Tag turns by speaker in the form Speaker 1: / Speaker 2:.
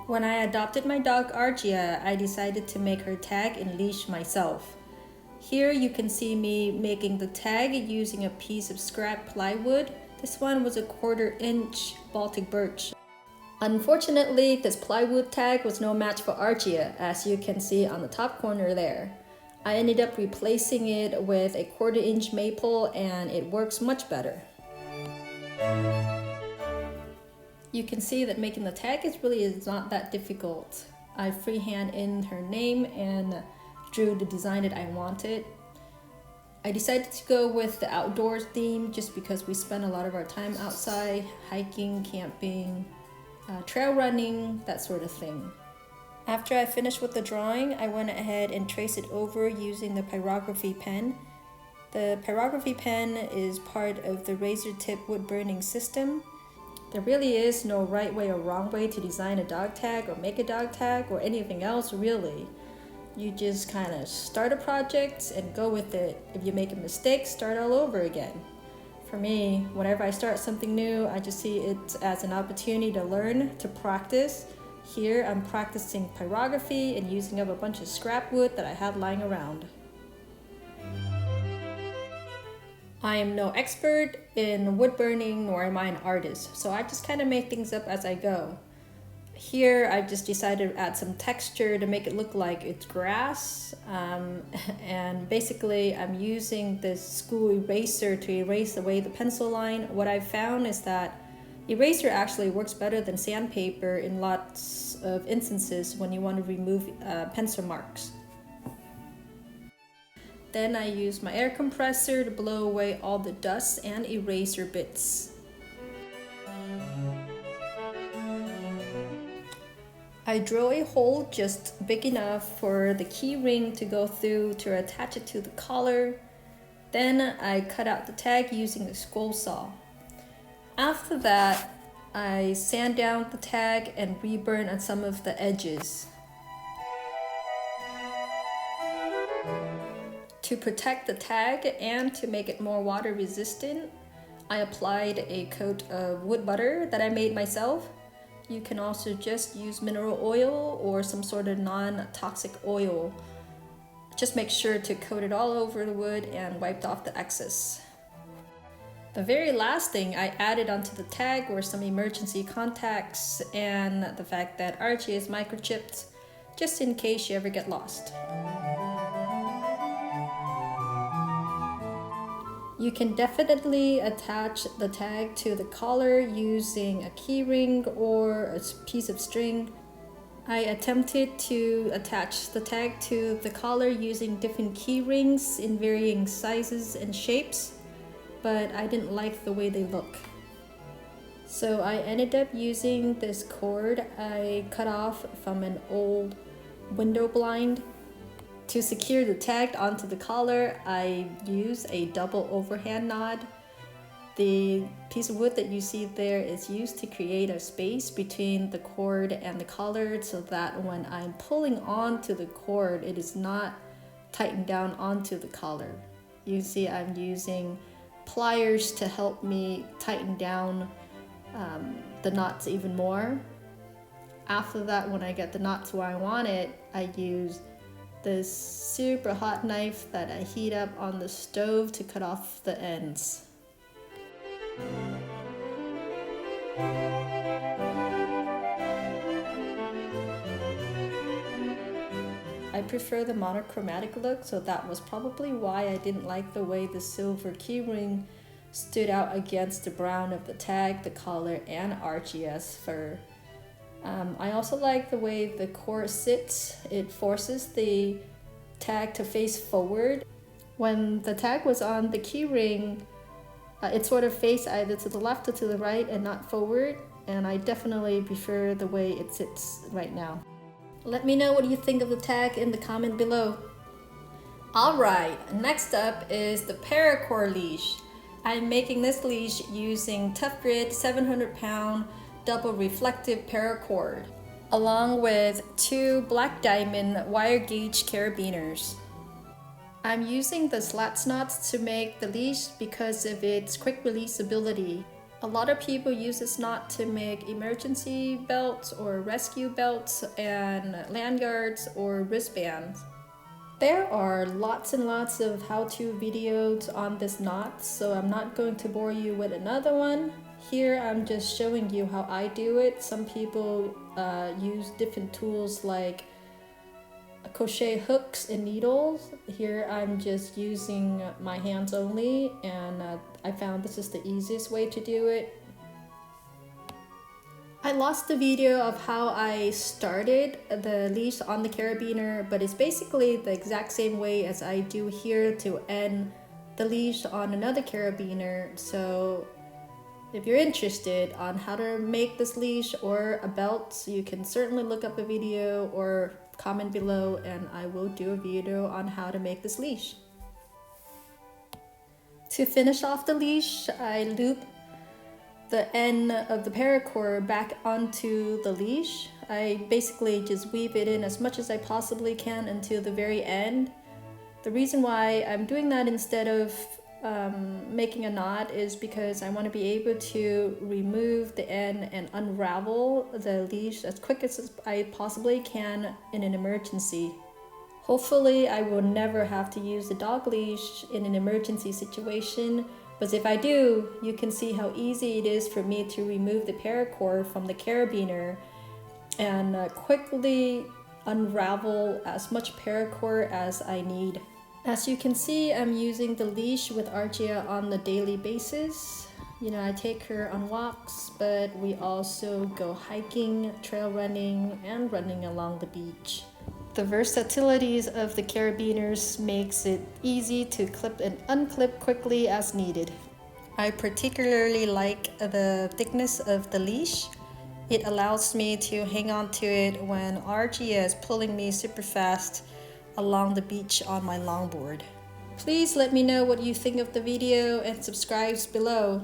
Speaker 1: When I adopted my dog Argia, I decided to make her tag and leash myself. Here you can see me making the tag using a piece of scrap plywood. This one was a 1/4 inch Baltic birch. Unfortunately, this plywood tag was no match for Argia, as you can see on the top corner there. I ended up replacing it with a 1/4 inch maple and it works much better. You can see that making the tag is not that difficult. I freehand in her name and drew the design that I wanted. I decided to go with the outdoors theme just because we spend a lot of our time outside, hiking, camping, trail running, that sort of thing. After I finished with the drawing, I went ahead and traced it over using the pyrography pen. The pyrography pen is part of the razor tip wood burning system. There really is no right way or wrong way to design a dog tag or make a dog tag or anything else really. You just kind of start a project and go with it. If you make a mistake, start all over again. For me, whenever I start something new, I just see it as an opportunity to learn, to practice. Here I'm practicing pyrography and using up a bunch of scrap wood that I had lying around. I am no expert in wood burning, nor am I an artist, so I just kind of make things up as I go. Here I just decided to add some texture to make it look like it's grass, and basically I'm using this school eraser to erase away the pencil line. What I found is that eraser actually works better than sandpaper in lots of instances when you want to remove pencil marks. Then I use my air compressor to blow away all the dust and eraser bits. I drill a hole just big enough for the key ring to go through to attach it to the collar. Then I cut out the tag using a scroll saw. After that, I sand down the tag and reburn on some of the edges. To protect the tag and to make it more water resistant, I applied a coat of wood butter that I made myself. You can also just use mineral oil or some sort of non-toxic oil. Just make sure to coat it all over the wood and wiped off the excess. The very last thing I added onto the tag were some emergency contacts and the fact that Archie is microchipped, just in case you ever get lost. You can definitely attach the tag to the collar using a key ring or a piece of string. I attempted to attach the tag to the collar using different key rings in varying sizes and shapes, but I didn't like the way they look. So I ended up using this cord I cut off from an old window blind. To secure the tag onto the collar, I use a double overhand knot. The piece of wood that you see there is used to create a space between the cord and the collar so that when I'm pulling onto the cord, it is not tightened down onto the collar. You see I'm using pliers to help me tighten down the knots even more. After that, when I get the knots where I want it, I use this super hot knife that I heat up on the stove to cut off the ends. I prefer the monochromatic look, so that was probably why I didn't like the way the silver keyring stood out against the brown of the tag, the collar, and Archie's fur. I also like the way the cord sits. It forces the tag to face forward. When the tag was on the keyring, it sort of faced either to the left or to the right and not forward, and I definitely prefer the way it sits right now. Let me know what you think of the tag in the comment below. Alright, next up is the Paracore Leash. I'm making this leash using Tough Grit 700-pound double reflective paracord, along with 2 black diamond wire gauge carabiners. I'm using the Slatt knots to make the leash because of its quick release ability. A lot of people use this knot to make emergency belts or rescue belts and lanyards or wristbands. There are lots and lots of how-to videos on this knot, so I'm not going to bore you with another one. Here I'm just showing you how I do it. Some people use different tools like crochet hooks and needles. Here I'm just using my hands only, and I found this is the easiest way to do it. I lost the video of how I started the leash on the carabiner, but it's basically the exact same way as I do here to end the leash on another carabiner. So if you're interested on how to make this leash or a belt, you can certainly look up a video or comment below and I will do a video on how to make this leash. To finish off the leash, I loop the end of the paracord back onto the leash. I basically just weave it in as much as I possibly can until the very end. The reason why I'm doing that instead of making a knot is because I want to be able to remove the end and unravel the leash as quick as I possibly can in an emergency. Hopefully I will never have to use the dog leash in an emergency situation, but if I do, you can see how easy it is for me to remove the paracord from the carabiner and quickly unravel as much paracord as I need. As you can see, I'm using the leash with Argia on the daily basis. You know, I take her on walks, but we also go hiking, trail running, and running along the beach. The versatilities of the carabiners makes it easy to clip and unclip quickly as needed. I particularly like the thickness of the leash. It allows me to hang on to it when Argia is pulling me super fast along the beach on my longboard. Please let me know what you think of the video and subscribe below.